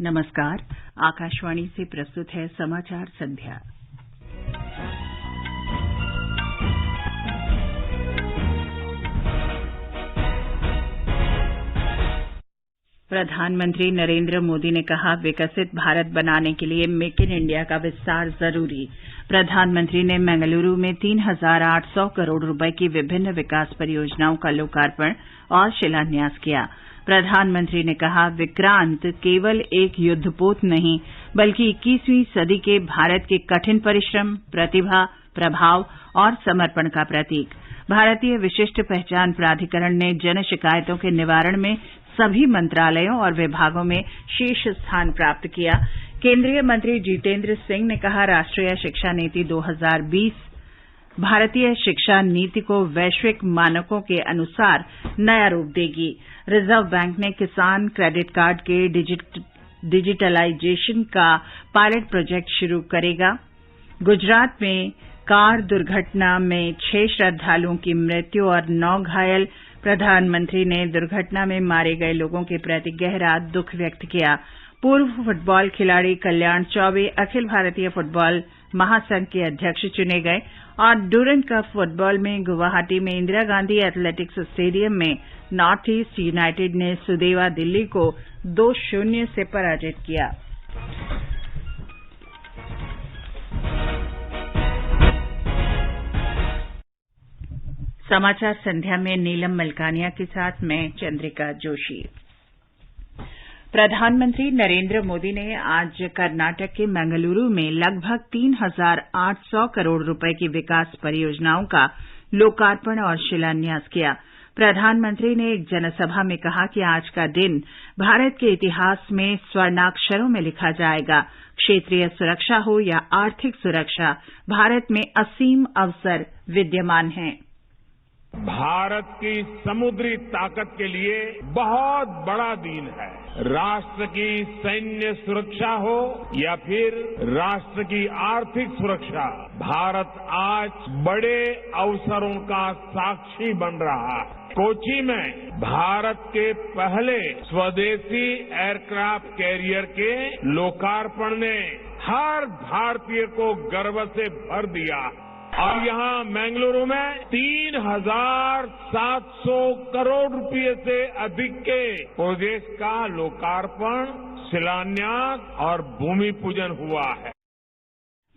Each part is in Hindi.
नमस्कार। आकाशवाणी से प्रस्तुत है समाचार संध्या। प्रधानमंत्री नरेंद्र मोदी ने कहा, विकसित भारत बनाने के लिए मेक इन इंडिया का विस्तार जरूरी। प्रधानमंत्री ने मंगलुरु में 3,800 करोड़ रुपए की विभिन्न विकास परियोजनाओं का लोकार्पण और शिलान्यास किया। प्रधानमंत्री ने कहा, विक्रांत केवल एक युद्धपोत नहीं, बल्कि 21वीं सदी के भारत के कठिन परिश्रम, प्रतिभा, प्रभाव और समर्पण का प्रतीक। भारतीय विशिष्ट पहचान प्राधिकरण ने जन शिकायतों के निवारण में सभी मंत्रालयों और विभागों में शीर्ष स्थान प्राप्त किया। केंद्रीय मंत्री जितेंद्र सिंह ने कहा, राष्ट्रीय शिक्षा नीति 2020 भारतीय शिक्षा नीति को वैश्विक मानकों के अनुसार नया रूप देगी। रिजर्व बैंक ने किसान क्रेडिट कार्ड के डिजिटलाइजेशन का पायलट प्रोजेक्ट शुरू करेगा। गुजरात में कार दुर्घटना में 6 श्रद्धालुओं की मृत्यु और 9 घायल। प्रधानमंत्री ने दुर्घटना में मारे गए लोगों के प्रति गहरा दुख व्यक्त किया। पूर्व फुटबॉल खिलाड़ी कल्याण चौबे अखिल भारतीय फुटबॉल महासंघ के अध्यक्ष चुने गए और डूरंड कप फुटबॉल में गुवाहाटी में इंदिरा गांधी एथलेटिक्स स्टेडियम में नॉर्थ ईस्ट यूनाइटेड ने सुदेवा दिल्ली को 2-0 से पराजित किया। समाचार संध्या में नीलम मलकानिया के साथ मैं चंद्रिका जोशी। प्रधानमंत्री नरेंद्र मोदी ने आज कर्नाटक के मंगलुरु में लगभग 3,800 करोड़ रुपए की विकास परियोजनाओं का लोकार्पण और शिलान्यास किया। प्रधानमंत्री ने एक जनसभा में कहा कि आज का दिन भारत के इतिहास में स्वर्णाक्षरों में लिखा जाएगा। क्षेत्रीय सुरक्षा हो या आर्थिक सुरक्षा, भारत में असीम अवसर विद्यमान हैं। भारत की समुद्री ताकत के लिए बहुत बड़ा दिन है। राष्ट्र की सैन्य सुरक्षा हो या फिर राष्ट्र की आर्थिक सुरक्षा, भारत आज बड़े अवसरों का साक्षी बन रहा है। कोची में भारत के पहले स्वदेशी एयरक्राफ्ट कैरियर के लोकार्पण ने हर भारतीय को गर्व से भर दिया और यहां मंगलुरु में 3,700 करोड़ रुपए से अधिक के प्रोजेक्ट का लोकार्पण, शिलान्यास और भूमि पूजन हुआ है।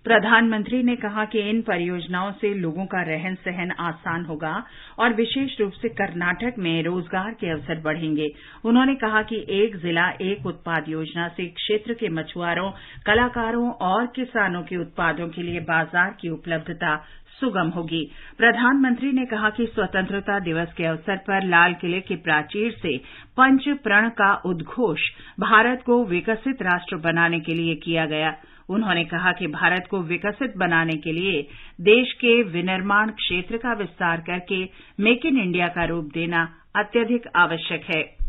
प्रधानमंत्री ने कहा कि इन परियोजनाओं से लोगों का रहन सहन आसान होगा और विशेष रूप से कर्नाटक में रोजगार के अवसर बढ़ेंगे। उन्होंने कहा कि एक जिला एक उत्पाद योजना से क्षेत्र के मछुआरों, कलाकारों और किसानों के उत्पादों के लिए बाजार की उपलब्धता सुगम होगी। प्रधानमंत्री ने कहा कि स्वतंत्रता दिवस के अवसर पर लाल किले के प्राचीर से पंच प्रण का उद्घोष भारत को विकसित राष्ट्र बनाने के लिए किया गया। उन्होंने कहा कि भारत को विकसित बनाने के लिए देश के विनिर्माण क्षेत्र का विस्तार करके मेक इन इंडिया का रूप देना अत्यधिक आवश्यक है।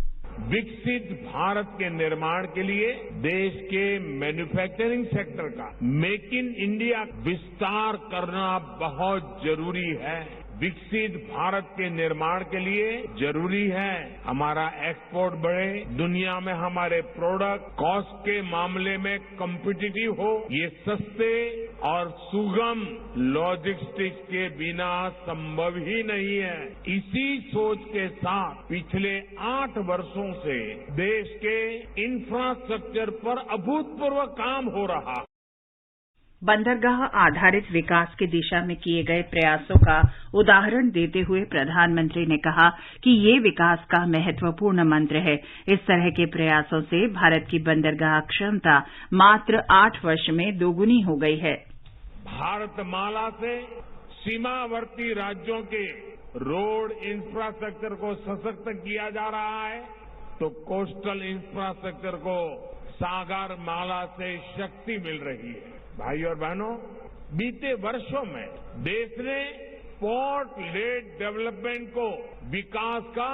विकसित भारत के निर्माण के लिए देश के मैन्युफैक्चरिंग सेक्टर का मेक इन इंडिया विस्तार करना बहुत जरूरी है। विकसित भारत के निर्माण के लिए जरूरी है हमारा एक्सपोर्ट बढ़े, दुनिया में हमारे प्रोडक्ट कॉस्ट के मामले में कॉम्पिटिटिव हो, ये सस्ते और सुगम लॉजिस्टिक्स के बिना संभव ही नहीं है। इसी सोच के साथ पिछले 8 वर्षों से देश के इंफ्रास्ट्रक्चर पर अभूतपूर्व काम हो रहा है। बंदरगाह आधारित विकास की दिशा में किए गए प्रयासों का उदाहरण देते हुए प्रधानमंत्री ने कहा कि ये विकास का महत्वपूर्ण मंत्र है। इस तरह के प्रयासों से भारत की बंदरगाह क्षमता मात्र 8 वर्ष में दोगुनी हो गई है। भारतमाला से सीमावर्ती राज्यों के रोड इंफ्रास्ट्रक्चर को सशक्त किया जा रहा है, तो कोस्टल इंफ्रास्ट्रक्चर को सागर माला से शक्ति मिल रही है। भाई और बहनों, बीते वर्षों में देश ने पोर्ट लेड डेवलपमेंट को विकास का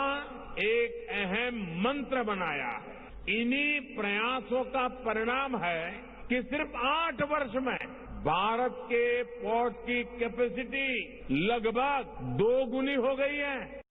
एक अहम मंत्र बनाया है। इन्हीं प्रयासों का परिणाम है कि सिर्फ 8 वर्ष में भारत के पोर्ट की कैपेसिटी लगभग 2 गुनी हो गई है।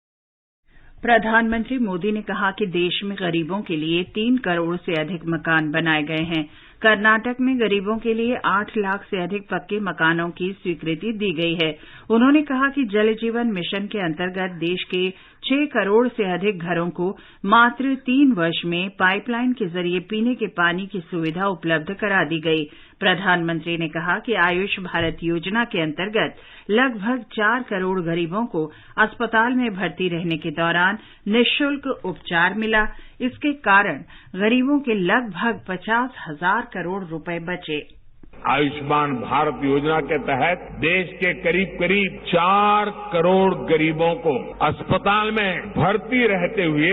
प्रधानमंत्री मोदी ने कहा कि देश में गरीबों के लिए 3 करोड़ से अधिक मकान बनाए गए हैं। कर्नाटक में गरीबों के लिए 8 लाख से अधिक पक्के मकानों की स्वीकृति दी गई है। उन्होंने कहा कि जल जीवन मिशन के अंतर्गत देश के 6 करोड़ से अधिक घरों को मात्र 3 वर्ष में पाइपलाइन के जरिए पीने के पानी की सुविधा उपलब्ध करा दी गई। प्रधानमंत्री ने कहा कि आयुष भारत योजना के अंतर्गत लगभग 4 करोड़ गरीबों को अस्पताल में भर्ती रहने के दौरान निःशुल्क उपचार मिला। इसके कारण गरीबों के लगभग 50,000 करोड़ रुपए बचे। आयुष्मान भारत योजना के तहत देश के करीब करीब 4 करोड़ गरीबों को अस्पताल में भर्ती रहते हुए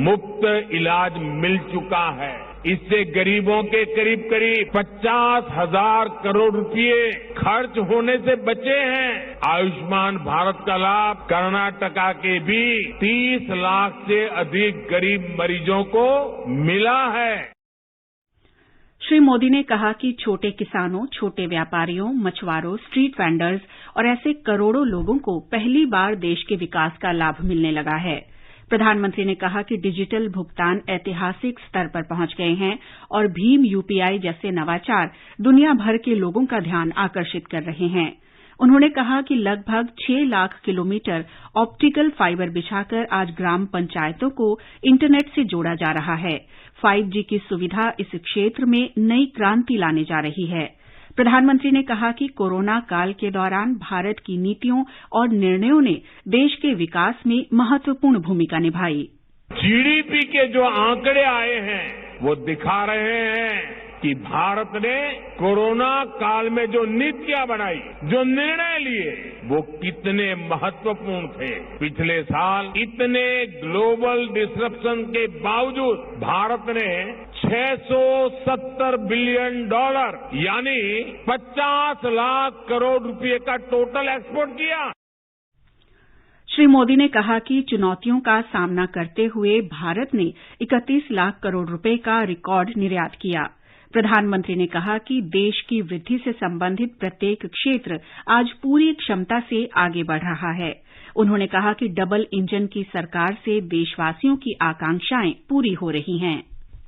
मुफ्त इलाज मिल चुका है। इससे गरीबों के करीब करीब 50,000 करोड़ रुपए खर्च होने से बचे हैं। आयुष्मान भारत का लाभ कर्नाटका के भी 30 लाख से अधिक गरीब मरीजों को मिला है। श्री मोदी ने कहा कि छोटे किसानों, छोटे व्यापारियों, मछुआरों, स्ट्रीट वेंडर्स और ऐसे करोड़ों लोगों को पहली बार देश के विकास का लाभ मिलने लगा है। प्रधानमंत्री ने कहा कि डिजिटल भुगतान ऐतिहासिक स्तर पर पहुंच गए हैं और भीम यूपीआई जैसे नवाचार दुनिया भर के लोगों का ध्यान आकर्षित कर रहे हैं। उन्होंने कहा कि लगभग 6 लाख किलोमीटर ऑप्टिकल फाइबर बिछाकर आज ग्राम पंचायतों को इंटरनेट से जोड़ा जा रहा है। 5G की सुविधा इस क्षेत्र में नई क्रांति लाने जा रही है। प्रधानमंत्री ने कहा कि कोरोना काल के दौरान भारत की नीतियों और निर्णयों ने देश के विकास में महत्वपूर्ण भूमिका निभाई। जीडीपी के जो आंकड़े आए हैं वो दिखा रहे हैं कि भारत ने कोरोना काल में जो नीतियां बनाई, जो निर्णय लिए, वो कितने महत्वपूर्ण थे। पिछले साल इतने ग्लोबल डिसरप्शन के बावजूद भारत ने $670 बिलियन यानी 50 लाख करोड़ रुपए का टोटल एक्सपोर्ट किया। श्री मोदी ने कहा कि चुनौतियों का सामना करते हुए भारत ने 31 लाख करोड़ रुपए का रिकॉर्ड निर्यात किया। प्रधानमंत्री ने कहा कि देश की वृद्धि से संबंधित प्रत्येक क्षेत्र आज पूरी क्षमता से आगे बढ़ रहा है। उन्होंने कहा कि डबल इंजन की सरकार से देशवासियों की आकांक्षाएं पूरी हो रही हैं।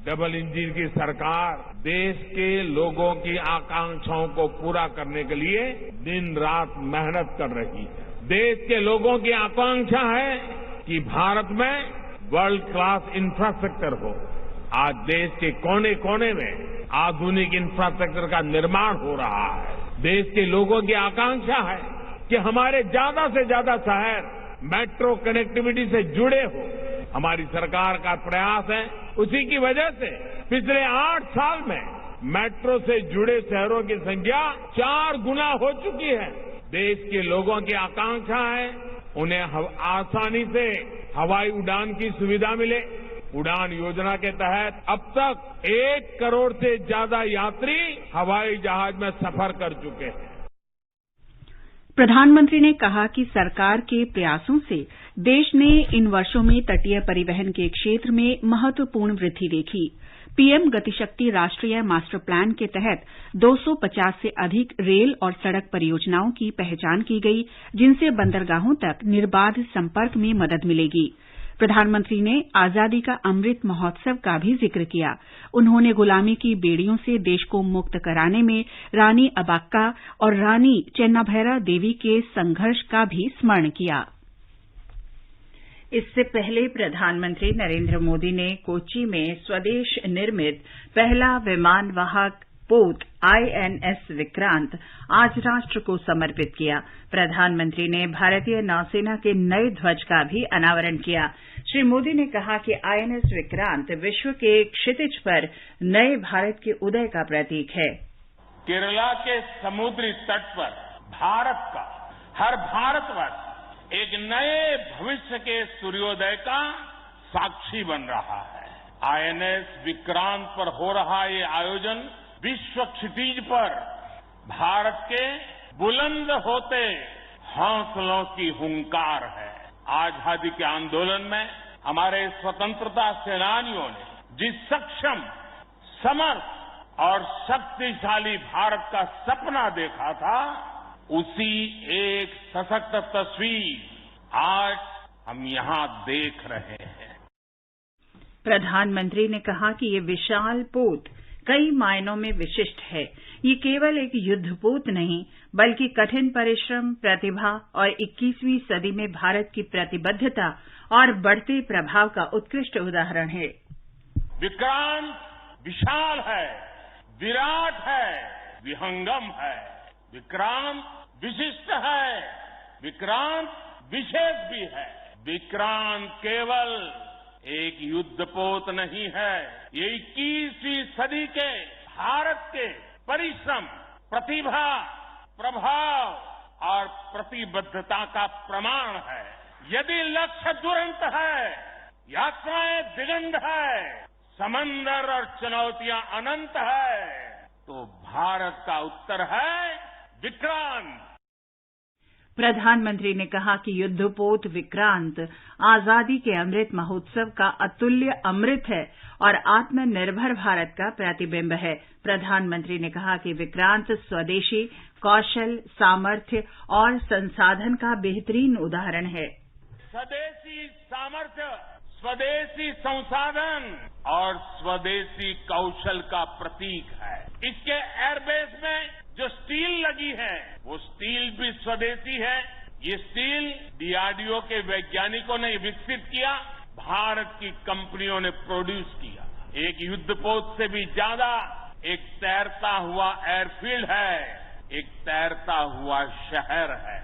डबल इंजन की सरकार देश के लोगों की आकांक्षाओं को पूरा करने के लिए दिन रात मेहनत कर रही है। देश के लोगों की आकांक्षा है कि भारत में वर्ल्ड क्लास इंफ्रास्ट्रक्चर हो। आज देश के कोने कोने में आधुनिक इंफ्रास्ट्रक्चर का निर्माण हो रहा है। देश के लोगों की आकांक्षा है कि हमारे ज्यादा से ज्यादा शहर मेट्रो कनेक्टिविटी से जुड़े हो। हमारी सरकार का प्रयास है, उसी की वजह से पिछले 8 साल में मेट्रो से जुड़े शहरों की संख्या 4 गुना हो चुकी है। देश के लोगों की आकांक्षा है उन्हें आसानी से हवाई उड़ान की सुविधा मिले। उड़ान योजना के तहत अब तक 1 करोड़ से ज्यादा यात्री हवाई जहाज में सफर कर चुके हैं। प्रधानमंत्री ने कहा कि सरकार के प्रयासों से देश ने इन वर्षों में तटीय परिवहन के क्षेत्र में महत्वपूर्ण वृद्धि देखी। पीएम गतिशक्ति राष्ट्रीय मास्टर प्लान के तहत 250 से अधिक रेल और सड़क परियोजनाओं की पहचान की गई, जिनसे बंदरगाहों तक निर्बाध संपर्क में मदद मिलेगी। प्रधानमंत्री ने आजादी का अमृत महोत्सव का भी जिक्र किया। उन्होंने गुलामी की बेड़ियों से देश को मुक्त कराने में रानी अब्बाक्का और रानी चेन्नाभैरा देवी के संघर्ष का भी स्मरण किया। इससे पहले प्रधानमंत्री नरेंद्र मोदी ने कोच्चि में स्वदेश निर्मित पहला विमान वाहक पोत INS विक्रांत आज राष्ट्र को समर्पित किया। प्रधानमंत्री ने भारतीय नौसेना के नए ध्वज का भी अनावरण किया। श्री मोदी ने कहा कि INS विक्रांत विश्व के क्षितिज पर नए भारत के उदय का प्रतीक है। केरला के समुद्री तट पर भारत का, हर भारतवासी एक नए भविष्य के सूर्योदय का साक्षी बन रहा है। INS विक्रांत पर हो रहा ये आयोजन विश्व क्षितिज पर भारत के बुलंद होते हौसलों की हुंकार है। आजादी के आंदोलन में हमारे स्वतंत्रता सेनानियों ने जिस सक्षम, समर्थ और शक्तिशाली भारत का सपना देखा था, उसी एक सशक्त तस्वीर आज हम यहां देख रहे हैं। प्रधानमंत्री ने कहा कि ये विशाल पोत कई मायनों में विशिष्ट है। ये केवल एक युद्धपोत नहीं, बल्कि कठिन परिश्रम, प्रतिभा और 21वीं सदी में भारत की प्रतिबद्धता और बढ़ते प्रभाव का उत्कृष्ट उदाहरण है। विक्रांत विशाल है, विराट है, विहंगम है। विक्रांत विशिष्ट है, विक्रांत विशेष भी है। विक्रांत केवल एक युद्धपोत नहीं है, ये 21वीं सदी के भारत के परिश्रम, प्रतिभा, प्रभाव और प्रतिबद्धता का प्रमाण है। यदि लक्ष्य दुरंत है, यात्राएं दिगंत है, समंदर और चुनौतियां अनंत है, तो भारत का उत्तर है विक्रांत। प्रधानमंत्री ने कहा कि युद्धपोत विक्रांत आजादी के अमृत महोत्सव का अतुल्य अमृत है और आत्मनिर्भर भारत का प्रतिबिंब है। प्रधानमंत्री ने कहा कि विक्रांत स्वदेशी कौशल, सामर्थ्य और संसाधन का बेहतरीन उदाहरण है। स्वदेशी सामर्थ्य, स्वदेशी संसाधन और स्वदेशी कौशल का प्रतीक है। इसके एयरबेस में जो स्टील लगी है, वो स्टील भी स्वदेशी है। ये स्टील डीआरडीओ के वैज्ञानिकों ने विकसित किया, भारत की कंपनियों ने प्रोड्यूस किया। एक युद्धपोत से भी ज्यादा एक तैरता हुआ एयरफील्ड है, एक तैरता हुआ शहर है।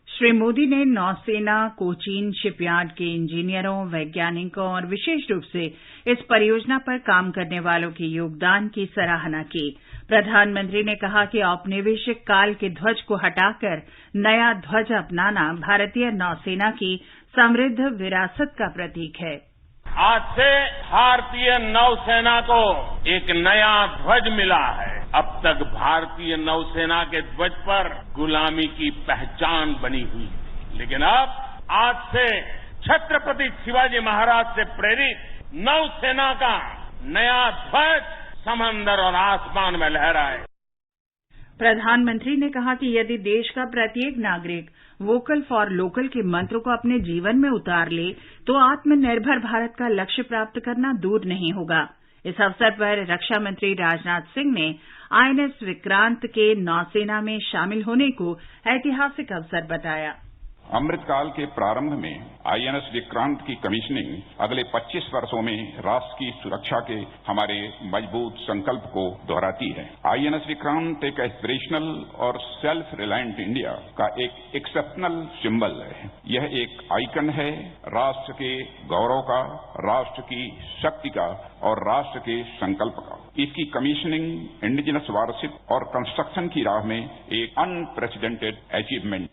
श्री मोदी ने नौसेना, कोचीन शिपयार्ड के इंजीनियरों, वैज्ञानिकों और विशेष रूप से इस परियोजना पर काम करने वालों के योगदान की सराहना की। प्रधानमंत्री ने कहा कि औपनिवेशिक काल के ध्वज को हटाकर नया ध्वज अपनाना भारतीय नौसेना की समृद्ध विरासत का प्रतीक है। आज से भारतीय नौसेना को एक नया ध्वज मिला है। अब तक भारतीय नौसेना के ध्वज पर गुलामी की पहचान बनी हुई थी, लेकिन अब आज से छत्रपति शिवाजी महाराज से प्रेरित नौसेना का नया ध्वज समंदर और आसमान में लहराए। प्रधानमंत्री ने कहा कि यदि देश का प्रत्येक नागरिक वोकल फॉर लोकल के मंत्र को अपने जीवन में उतार ले, तो आत्मनिर्भर भारत का लक्ष्य प्राप्त करना दूर नहीं होगा। इस अवसर पर रक्षा मंत्री राजनाथ सिंह ने आईएनएस विक्रांत के नौसेना में शामिल होने को ऐतिहासिक अवसर बताया। अमृतकाल के प्रारंभ में आईएनएस विक्रांत की कमीशनिंग अगले 25 वर्षों में राष्ट्र की सुरक्षा के हमारे मजबूत संकल्प को दोहराती है। आईएनएस विक्रांत एक एस्पिरेशनल और सेल्फ रिलायंट इंडिया का एक एक्सेप्शनल सिंबल है। यह एक आइकन है राष्ट्र के गौरव का, राष्ट्र की शक्ति का और राष्ट्र के संकल्प का। इसकी कमीशनिंग इंडिजिनस वारशिप और कंस्ट्रक्शन की राह में एक अनप्रेसिडेंटेड अचीवमेंट।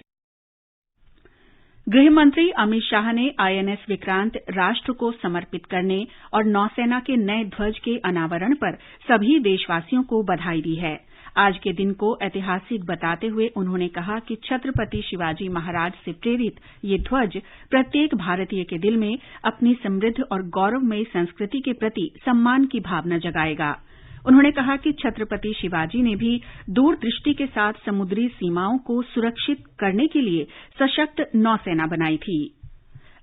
गृह मंत्री अमित शाह ने आईएनएस विक्रांत राष्ट्र को समर्पित करने और नौसेना के नए ध्वज के अनावरण पर सभी देशवासियों को बधाई दी है। आज के दिन को ऐतिहासिक बताते हुए उन्होंने कहा कि छत्रपति शिवाजी महाराज से प्रेरित ये ध्वज प्रत्येक भारतीय के दिल में अपनी समृद्ध और गौरवमयी संस्कृति के प्रति सम्मान की भावना जगाएगा। उन्होंने कहा कि छत्रपति शिवाजी ने भी दूरदृष्टि के साथ समुद्री सीमाओं को सुरक्षित करने के लिए सशक्त नौसेना बनाई थी।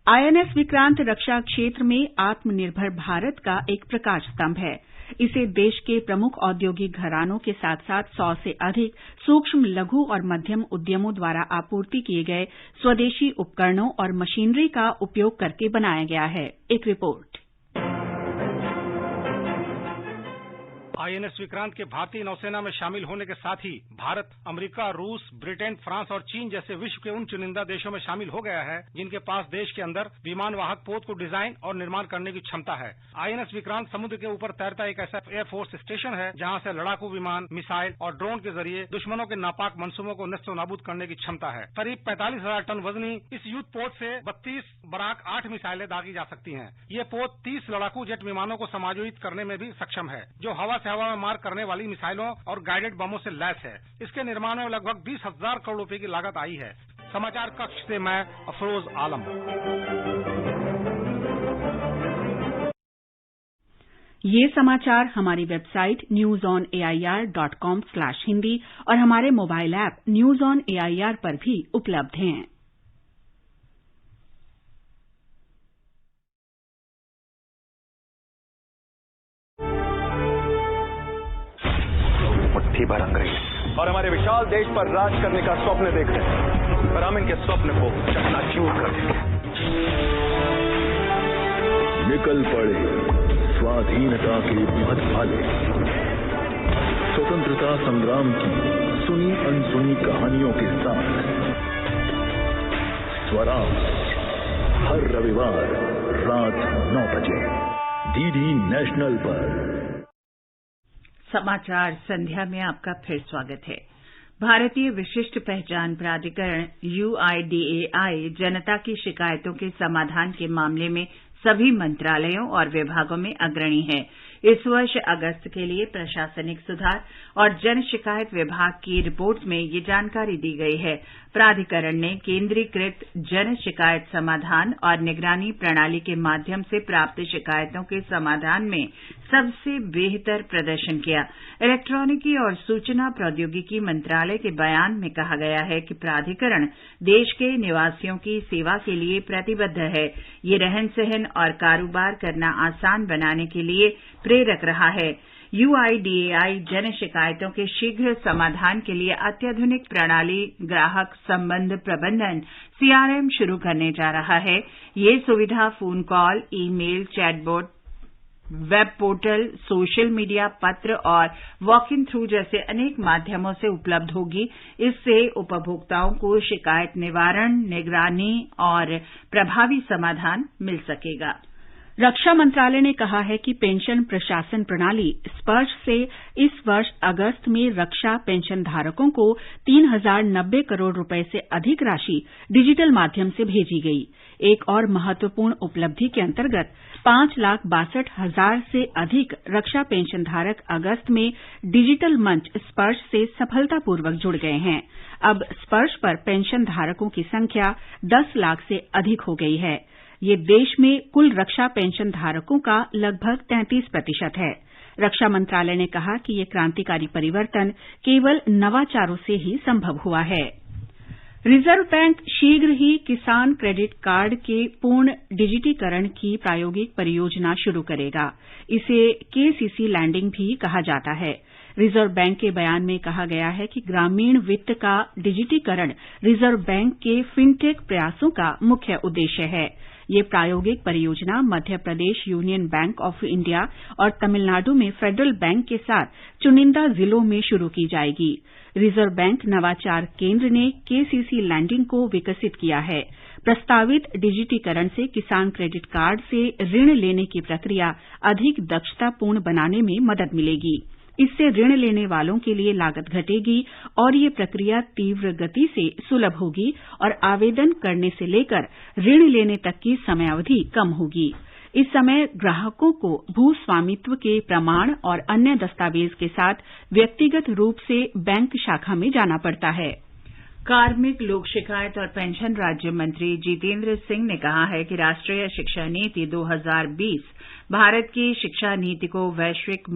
आईएनएस विक्रांत रक्षा क्षेत्र में आत्मनिर्भर भारत का एक प्रकाश स्तंभ है। इसे देश के प्रमुख औद्योगिक घरानों के साथ साथ 100 से अधिक सूक्ष्म, लघु और मध्यम उद्यमों द्वारा आपूर्ति किए गए स्वदेशी उपकरणों और मशीनरी का उपयोग करके बनाया गया है। एक रिपोर्ट। आईएनएस विक्रांत के भारतीय नौसेना में शामिल होने के साथ ही भारत अमेरिका, रूस, ब्रिटेन, फ्रांस और चीन जैसे विश्व के उन चुनिंदा देशों में शामिल हो गया है जिनके पास देश के अंदर विमान वाहक पोत को डिजाइन और निर्माण करने की क्षमता है। आईएनएस विक्रांत समुद्र के ऊपर तैरता एक ऐसा एयरफोर्स स्टेशन है जहां से लड़ाकू विमान, मिसाइल और ड्रोन के जरिए दुश्मनों के नापाक मंसूबों को नष्ट नाबूद करने की क्षमता है। करीब 45,000 टन वजनी इस युद्ध पोत से 32 बराक 8 मिसाइलें दागी जा सकती हैं। ये पोत 30 लड़ाकू जेट विमानों को समायोजित करने में भी सक्षम है, जो हवा से हवा में मार करने वाली मिसाइलों और गाइडेड बमों से लैस है। इसके निर्माण में लगभग 20,000 करोड़ रुपए की लागत आई है। समाचार कक्ष से मैं अफरोज आलम। ये समाचार हमारी वेबसाइट newsonair.com/hindi और हमारे mobile app news on AIR पर भी उपलब्ध हैं। थी भरंगई और हमारे विशाल देश पर राज करने का स्वप्न देख रहे हैं, पर हम इनके स्वप्न को चकनाचूर कर देंगे। निकल पड़े स्वाधीनता के पथ भाले, स्वतंत्रता संग्राम की सुनी अनसुनी कहानियों के साथ स्वराज हर रविवार रात 9 बजे डीडी नेशनल पर। समाचार संध्या में आपका फिर स्वागत है। भारतीय विशिष्ट पहचान प्राधिकरण UIDAI जनता की शिकायतों के समाधान के मामले में सभी मंत्रालयों और विभागों में अग्रणी है। इस वर्ष अगस्त के लिए प्रशासनिक सुधार और जन शिकायत विभाग की रिपोर्ट में ये जानकारी दी गई है। प्राधिकरण ने केंद्रीकृत जन शिकायत समाधान और निगरानी प्रणाली के माध्यम से प्राप्त शिकायतों के समाधान में सबसे बेहतर प्रदर्शन किया। इलेक्ट्रॉनिकी और सूचना प्रौद्योगिकी मंत्रालय के बयान में कहा गया है कि प्राधिकरण देश के निवासियों की सेवा के लिए प्रतिबद्ध है। ये रहन-सहन और कारोबार करना आसान बनाने के लिए प्रेरक रहा है। UIDAI जन शिकायतों के शीघ्र समाधान के लिए अत्याधुनिक प्रणाली ग्राहक संबंध प्रबंधन CRM शुरू करने जा रहा है। ये सुविधा phone call, email, chatbot, web portal, social media, पत्र और वॉक इन थ्रू जैसे अनेक माध्यमों से उपलब्ध होगी। इससे उपभोक्ताओं को शिकायत निवारण, निगरानी और प्रभावी समाधान मिल सकेगा। रक्षा मंत्रालय ने कहा है कि पेंशन प्रशासन प्रणाली स्पर्श से इस वर्ष अगस्त में रक्षा पेंशन धारकों को 3090 करोड़ रुपए से अधिक राशि डिजिटल माध्यम से भेजी गई। एक और महत्वपूर्ण उपलब्धि के अंतर्गत 5,62,000 से अधिक रक्षा पेंशन धारक अगस्त में डिजिटल मंच स्पर्श से सफलतापूर्वक जुड़ गए हैं। अब स्पर्श पर पेंशन धारकों की संख्या 10 लाख से अधिक हो गई है। ये देश में कुल रक्षा पेंशन धारकों का लगभग 33% है। रक्षा मंत्रालय ने कहा कि ये क्रांतिकारी परिवर्तन केवल नवाचारों से ही संभव हुआ है। रिजर्व बैंक शीघ्र ही किसान क्रेडिट कार्ड के पूर्ण डिजिटीकरण की प्रायोगिक परियोजना शुरू करेगा। इसे KCC लैंडिंग भी कहा जाता है। रिजर्व बैंक के बयान में कहा गया है कि ग्रामीण वित्त का डिजिटीकरण रिजर्व बैंक के फिनटेक प्रयासों का मुख्य उद्देश्य है। ये प्रायोगिक परियोजना Madhya Pradesh union bank of India और तमिलनाडु में फेडरल बैंक के साथ चुनिंदा जिलों में शुरू की जाएगी। रिजर्व बैंक नवाचार केंद्र ने KCC लैंडिंग को विकसित किया है। प्रस्तावित डिजिटीकरण से किसान क्रेडिट कार्ड से ऋण लेने की प्रक्रिया अधिक दक्षतापूर्ण बनाने में मदद मिलेगी। इससे ऋण लेने वालों के लिए लागत घटेगी और ये प्रक्रिया तीव्र गति से सुलभ होगी और आवेदन करने से लेकर ऋण लेने तक की समयावधि कम होगी। इस समय ग्राहकों को भू स्वामित्व के प्रमाण और अन्य दस्तावेज के साथ व्यक्तिगत रूप से बैंक शाखा में जाना पड़ता है। कार्मिक, लोक शिकायत और पेंशन राज्य मंत्री जितेंद्र सिंह ने कहा है कि राष्ट्रीय शिक्षा नीति 2020 भारत की शिक्षा नीति को वैश्विक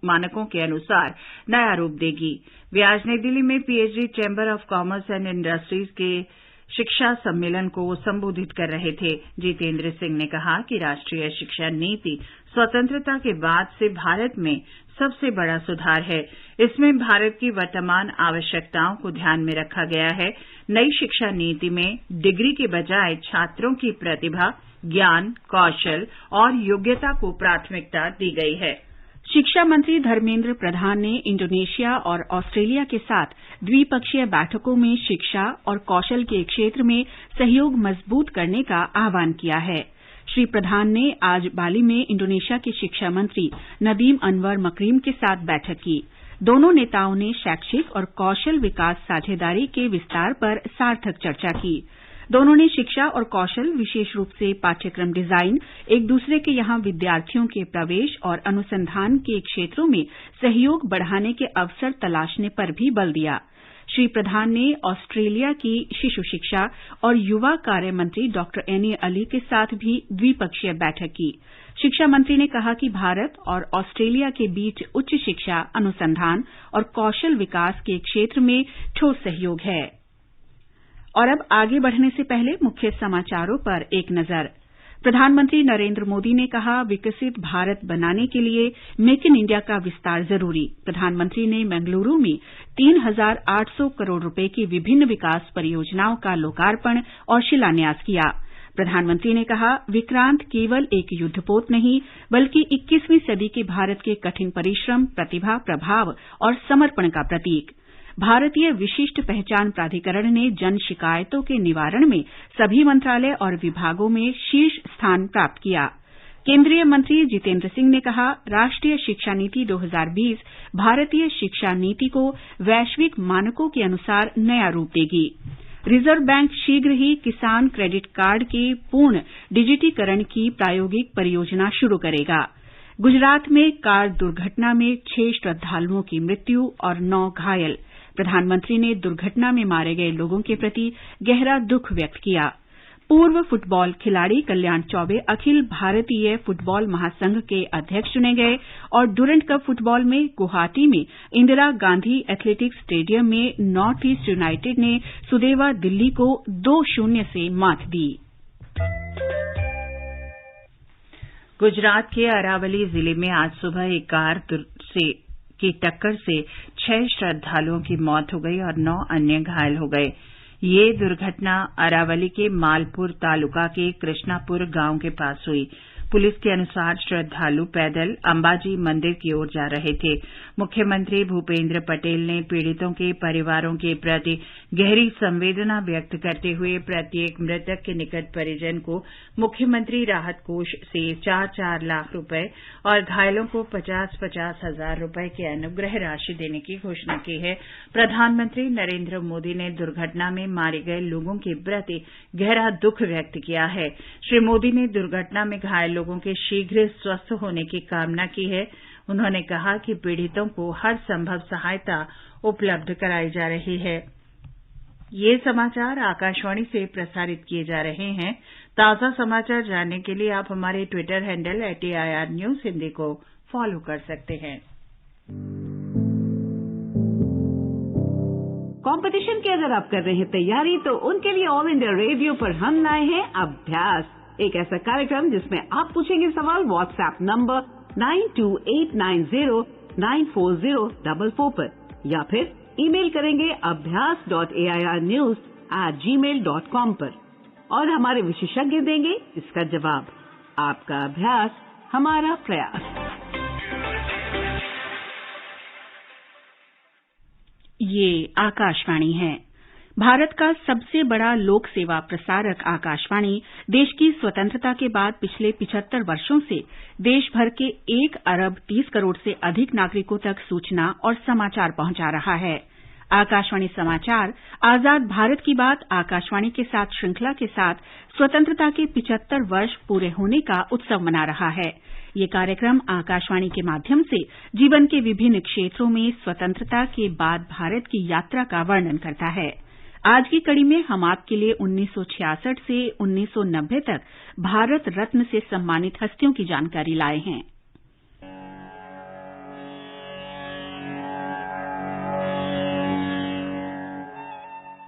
मानकों के अनुसार नया रूप देगी। वे आज नई दिल्ली में PhD chamber of commerce and industries के शिक्षा सम्मेलन को संबोधित कर रहे थे। जितेंद्र सिंह ने कहा कि राष्ट्रीय शिक्षा नीति स्वतंत्रता के बाद से भारत में सबसे बड़ा सुधार है। इसमें भारत की वर्तमान आवश्यकताओं को ध्यान में रखा गया है। नई शिक्षा नीति में डिग्री के बजाय छात्रों की प्रतिभा, ज्ञान, कौशल और योग्यता को प्राथमिकता दी गई है। शिक्षा मंत्री धर्मेंद्र प्रधान ने इंडोनेशिया और ऑस्ट्रेलिया के साथ द्विपक्षीय बैठकों में शिक्षा और कौशल के क्षेत्र में सहयोग मजबूत करने का आह्वान किया है। श्री प्रधान ने आज बाली में इंडोनेशिया के शिक्षा मंत्री नदीम अनवर मकरीम के साथ बैठक की। दोनों नेताओं ने शैक्षिक और कौशल विकास साझेदारी के विस्तार पर सार्थक चर्चा की। दोनों ने शिक्षा और कौशल, विशेष रूप से पाठ्यक्रम डिजाइन, एक दूसरे के यहां विद्यार्थियों के प्रवेश और अनुसंधान के क्षेत्रों में सहयोग बढ़ाने के अवसर तलाशने पर भी बल दिया। श्री प्रधान ने ऑस्ट्रेलिया की शिशु शिक्षा और युवा कार्य मंत्री डॉ एनी अली के साथ भी द्विपक्षीय बैठक की। शिक्षा मंत्री ने कहा कि भारत और ऑस्ट्रेलिया के बीच उच्च शिक्षा, अनुसंधान और कौशल विकास के क्षेत्र में ठोस सहयोग है। और अब आगे बढ़ने से पहले मुख्य समाचारों पर एक नजर। प्रधानमंत्री नरेंद्र मोदी ने कहा, विकसित भारत बनाने के लिए मेक इन इंडिया का विस्तार जरूरी। प्रधानमंत्री ने बेंगलुरु में 3,800 करोड़ रुपए की विभिन्न विकास परियोजनाओं का लोकार्पण और शिलान्यास किया। प्रधानमंत्री ने कहा, विक्रांत केवल एक युद्धपोत नहीं बल्कि 21वीं सदी के भारत के कठिन परिश्रम, प्रतिभा, प्रभाव और समर्पण का प्रतीक। भारतीय विशिष्ट पहचान प्राधिकरण ने जन शिकायतों के निवारण में सभी मंत्रालय और विभागों में शीर्ष स्थान प्राप्त किया। केंद्रीय मंत्री जितेंद्र सिंह ने कहा, राष्ट्रीय शिक्षा नीति 2020 भारतीय शिक्षा नीति को वैश्विक मानकों के अनुसार नया रूप देगी। रिजर्व बैंक शीघ्र ही किसान क्रेडिट कार्ड के पूर्ण डिजिटीकरण की प्रायोगिक परियोजना शुरू करेगा। गुजरात में कार दुर्घटना में 6 श्रद्धालुओं की मृत्यु और 9 घायल। प्रधानमंत्री ने दुर्घटना में मारे गए लोगों के प्रति गहरा दुख व्यक्त किया। पूर्व फुटबॉल खिलाड़ी कल्याण चौबे अखिल भारतीय फुटबॉल महासंघ के अध्यक्ष चुने गए और डुरंट कप फुटबॉल में गुवाहाटी में इंदिरा गांधी एथलेटिक्स स्टेडियम में नॉर्थ ईस्ट यूनाइटेड ने सुदेवा दिल्ली को 2-0 से मात दी। गुजरात के अरावली जिले में आज सुबह एक कार की टक्कर से 6 श्रद्धालुओं की मौत हो गई और 9 अन्य घायल हो गए। ये दुर्घटना अरावली के मालपुर तालुका के कृष्णापुर गांव के पास हुई। पुलिस के अनुसार श्रद्धालु पैदल अंबाजी मंदिर की ओर जा रहे थे। मुख्यमंत्री भूपेंद्र पटेल ने पीड़ितों के परिवारों के प्रति गहरी संवेदना व्यक्त करते हुए प्रत्येक मृतक के निकट परिजन को मुख्यमंत्री राहत कोष से 4-4 लाख रुपए और घायलों को 50-50 हजार रुपए की अनुग्रह राशि देने की घोषणा की है। प्रधानमंत्री नरेंद्र मोदी ने दुर्घटना में मारे गए लोगों के प्रति गहरा दुख व्यक्त किया है। श्री मोदी ने दुर्घटना में घायल लोगों के शीघ्र स्वस्थ होने की कामना की है। उन्होंने कहा कि पीड़ितों को हर संभव सहायता उपलब्ध कराई जा रही है। ये समाचार आकाशवाणी से प्रसारित किए जा रहे हैं। ताजा समाचार जानने के लिए आप हमारे Twitter handle @AIR News Hindi को फॉलो कर सकते हैं। कंपटीशन की अगर आप कर रहे हैं तैयारी तो उनके लिए ऑल इंडिया रेडियो पर हम लाए हैं अभ्यास, एक ऐसा कार्यक्रम जिसमें आप पूछेंगे सवाल व्हाट्सएप नंबर 9289094044 पर या फिर ईमेल करेंगे abhyas.airnews@gmail.com पर और हमारे विशेषज्ञ देंगे इसका जवाब। आपका अभ्यास हमारा प्रयास। ये आकाशवाणी है। भारत का सबसे बड़ा लोक सेवा प्रसारक आकाशवाणी देश की स्वतंत्रता के बाद पिछले 75 वर्षों से देश भर के 1 अरब 30 करोड़ से अधिक नागरिकों तक सूचना और समाचार पहुंचा रहा है। आकाशवाणी समाचार आजाद भारत की बात आकाशवाणी के साथ श्रृंखला के साथ स्वतंत्रता के 75 वर्ष पूरे होने का उत्सव मना रहा है। ये कार्यक्रम आकाशवाणी के माध्यम से जीवन के विभिन्न क्षेत्रों में स्वतंत्रता के बाद भारत की यात्रा का वर्णन करता है। आज की कड़ी में हम आपके लिए 1966 से 1990 तक भारत रत्न से सम्मानित हस्तियों की जानकारी लाए हैं।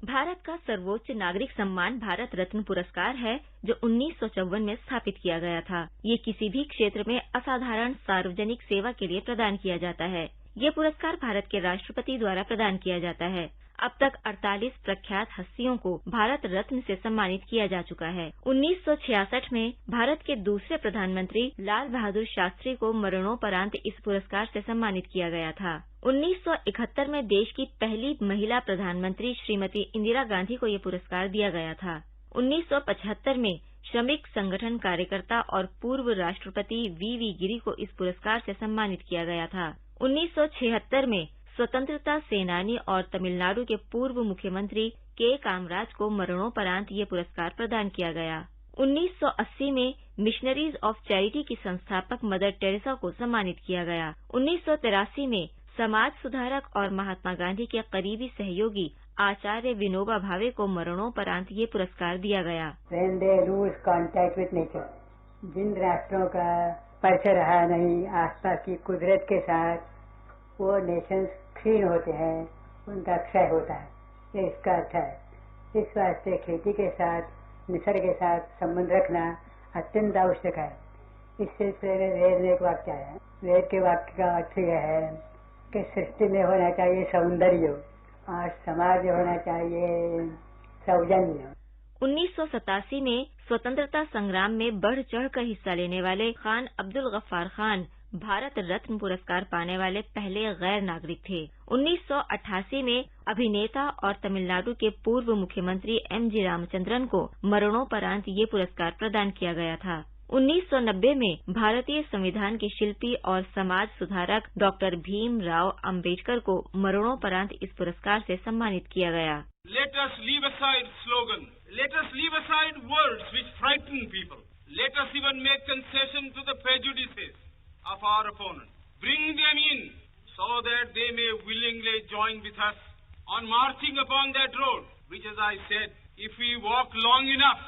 भारत का सर्वोच्च नागरिक सम्मान भारत रत्न पुरस्कार है, जो 1954 में स्थापित किया गया था। ये किसी भी क्षेत्र में असाधारण सार्वजनिक सेवा के लिए प्रदान किया जाता है। ये पुरस्कार भारत के राष्ट्रपति द्वारा प्रदान किया जाता है। अब तक 48 प्रख्यात हस्तियों को भारत रत्न से सम्मानित किया जा चुका है। 1966 में भारत के दूसरे प्रधानमंत्री लाल बहादुर शास्त्री को मरणोपरांत इस पुरस्कार से सम्मानित किया गया था। 1971 में देश की पहली महिला प्रधानमंत्री श्रीमती इंदिरा गांधी को ये पुरस्कार दिया गया था। 1975 में श्रमिक संगठन कार्यकर्ता और पूर्व राष्ट्रपति वी गिरी को इस पुरस्कार से सम्मानित किया गया था। 1976 में स्वतंत्रता सेनानी और तमिलनाडु के पूर्व मुख्यमंत्री के कामराज को मरणोपरांत ये पुरस्कार प्रदान किया गया। 1980 में मिशनरीज ऑफ चैरिटी की संस्थापक मदर टेरेसा को सम्मानित किया गया। 1983 में समाज सुधारक और महात्मा गांधी के करीबी सहयोगी आचार्य विनोबा भावे को मरणोपरांत ये पुरस्कार दिया गया। When they lose contact with nature, जिन राष्ट्रों का परिचय रहा नहीं आसपास की कुदरत के साथ, वो नेशंस क्षीण होते हैं, उनका क्षय होता है। ये इसका अर्थ है। इस वास्ते खेती के साथ, निसर्ग के साथ संबंध रखना अत्यंत आवश्यक है। इससे वेद में एक वाक्य है, वेद के वाक्य का अर्थ यह है कि सृष्टि में होना चाहिए सौंदर्य और समाज में होना चाहिए सौजन्य। 1987 में स्वतंत्रता संग्राम में बढ़ चढ़कर हिस्सा लेने वाले खान अब्दुल गफ्फार खान भारत रत्न पुरस्कार पाने वाले पहले गैर नागरिक थे। 1988 में अभिनेता और तमिलनाडु के पूर्व मुख्यमंत्री MG रामचंद्रन को मरणोपरांत ये पुरस्कार प्रदान किया गया था। 1990 में भारतीय संविधान के शिल्पी और समाज सुधारक डॉक्टर भीम राव अम्बेडकर को मरणोपरांत इस पुरस्कार से सम्मानित किया गया। Let us leave aside slogan. Let us leave aside words which frighten people. Let us even make concession to the prejudices of our opponents. Bring them in so that they may willingly join with us on marching upon that road, which, as I said, if we walk long enough,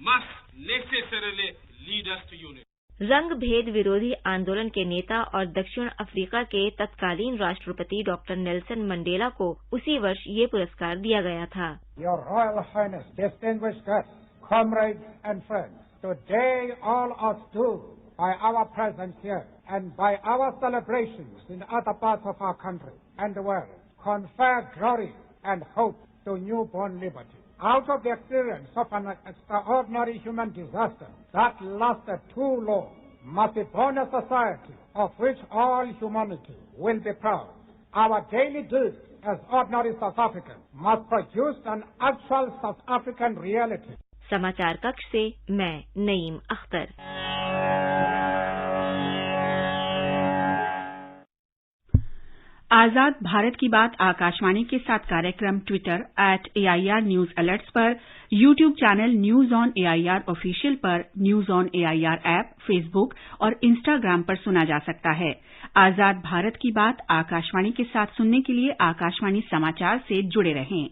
must necessarily lead us to unity. रंग भेद विरोधी आंदोलन के नेता और दक्षिण अफ्रीका के तत्कालीन राष्ट्रपति डॉक्टर नेल्सन मंडेला को उसी वर्ष ये पुरस्कार दिया गया था। Your Royal Highness, distinguished guests, comrades and friends, today all us do by our presence here and by our celebrations in other parts of our country and the world confer glory and hope to newborn liberty. Out of the experience of an extraordinary human disaster that lasted too long, must be born a society of which all humanity will be proud. Our daily deeds as ordinary South Africans must produce an actual South African reality. समाचार कक्ष से मैं नईम अख्तर। आजाद भारत की बात आकाशवाणी के साथ कार्यक्रम ट्विटर @AIR न्यूज अलर्ट्स पर, YouTube channel news on AIR official पर, news on AIR app, Facebook और इंस्टाग्राम पर सुना जा सकता है। आजाद भारत की बात आकाशवाणी के साथ सुनने के लिए आकाशवाणी समाचार से जुड़े रहें।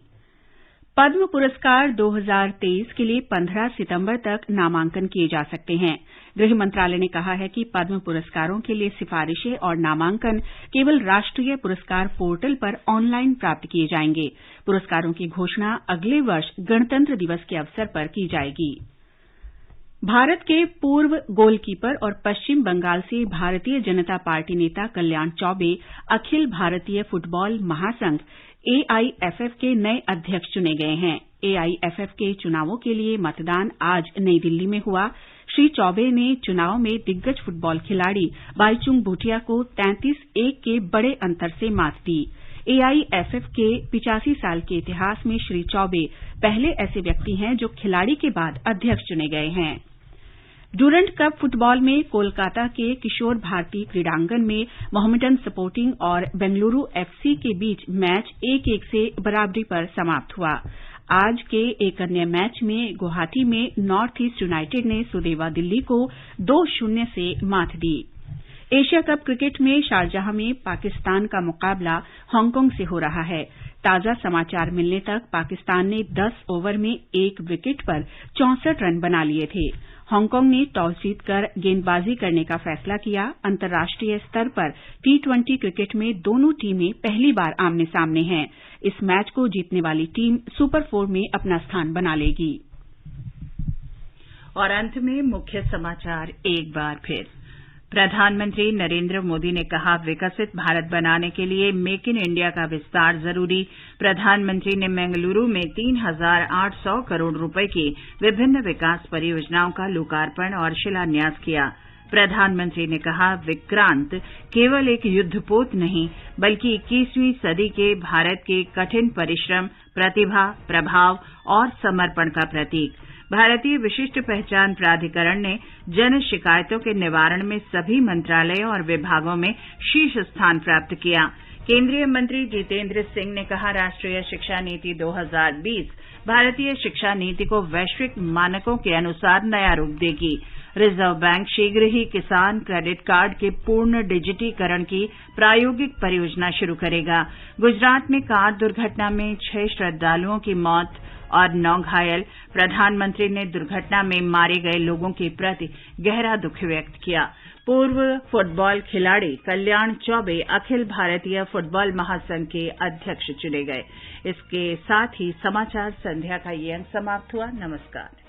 पद्म पुरस्कार 2023 के लिए 15 सितंबर तक नामांकन किए जा सकते हैं। गृह मंत्रालय ने कहा है कि पद्म पुरस्कारों के लिए सिफारिशें और नामांकन केवल राष्ट्रीय पुरस्कार पोर्टल पर ऑनलाइन प्राप्त किए जाएंगे। पुरस्कारों की घोषणा अगले वर्ष गणतंत्र दिवस के अवसर पर की जाएगी। भारत के पूर्व गोलकीपर और पश्चिम बंगाल से भारतीय जनता पार्टी नेता कल्याण चौबे अखिल भारतीय फुटबॉल महासंघ AIFF के नए अध्यक्ष चुने गए हैं। AIFF के चुनावों के लिए मतदान आज नई दिल्ली में हुआ। श्री चौबे ने चुनाव में दिग्गज फुटबॉल खिलाड़ी बाईचुंग भूटिया को 33-1 के बड़े अंतर से मात दी। AIFF के 85 साल के इतिहास में श्री चौबे पहले ऐसे व्यक्ति हैं जो खिलाड़ी के बाद अध्यक्ष चुने गए हैं। डूरंट कप फुटबॉल में कोलकाता के किशोर भारती क्रीड़ांगन में मोहम्मडन स्पोर्टिंग और बेंगलुरु FC के बीच मैच 1-1 से बराबरी पर समाप्त हुआ। आज के एक अन्य मैच में गुवाहाटी में नॉर्थ ईस्ट यूनाइटेड ने सुदेवा दिल्ली को 2-0 से मात दी। एशिया कप क्रिकेट में शारजाह में पाकिस्तान का मुकाबला हांगकांग से हो रहा है। ताजा समाचार मिलने तक पाकिस्तान ने 10 ओवर में 1 विकेट पर 64 रन बना लिए थे। हांगकांग ने टॉस जीतकर गेंदबाजी करने का फैसला किया। अंतर्राष्ट्रीय स्तर पर T20 क्रिकेट में दोनों टीमें पहली बार आमने सामने हैं। इस मैच को जीतने वाली टीम सुपर 4 में अपना स्थान बना लेगी। और अंत में मुख्य समाचार एक बार फिर। प्रधानमंत्री नरेंद्र मोदी ने कहा, विकसित भारत बनाने के लिए मेक इन इंडिया का विस्तार जरूरी। प्रधानमंत्री ने बेंगलुरु में 3,800 करोड़ रुपए की विभिन्न विकास परियोजनाओं का लोकार्पण और शिलान्यास किया। प्रधानमंत्री ने कहा, विक्रांत केवल एक युद्धपोत नहीं बल्कि 21वीं सदी के भारत के कठिन परिश्रम, प्रतिभा, प्रभाव और समर्पण का प्रतीक। भारतीय विशिष्ट पहचान प्राधिकरण ने जन शिकायतों के निवारण में सभी मंत्रालयों और विभागों में शीर्ष स्थान प्राप्त किया। केंद्रीय मंत्री जितेंद्र सिंह ने कहा, राष्ट्रीय शिक्षा नीति 2020 भारतीय शिक्षा नीति को वैश्विक मानकों के अनुसार नया रूप देगी। रिजर्व बैंक शीघ्र ही किसान क्रेडिट कार्ड के पूर्ण डिजिटीकरण की प्रायोगिक परियोजना शुरू करेगा। गुजरात में कार दुर्घटना में 6 श्रद्धालुओं की मौत और 9 घायल। प्रधानमंत्री ने दुर्घटना में मारे गए लोगों के प्रति गहरा दुख व्यक्त किया। पूर्व फुटबॉल खिलाड़ी कल्याण चौबे अखिल भारतीय फुटबॉल महासंघ के अध्यक्ष चुने गए। इसके साथ ही समाचार संध्या का ये अंक समाप्त हुआ। नमस्कार।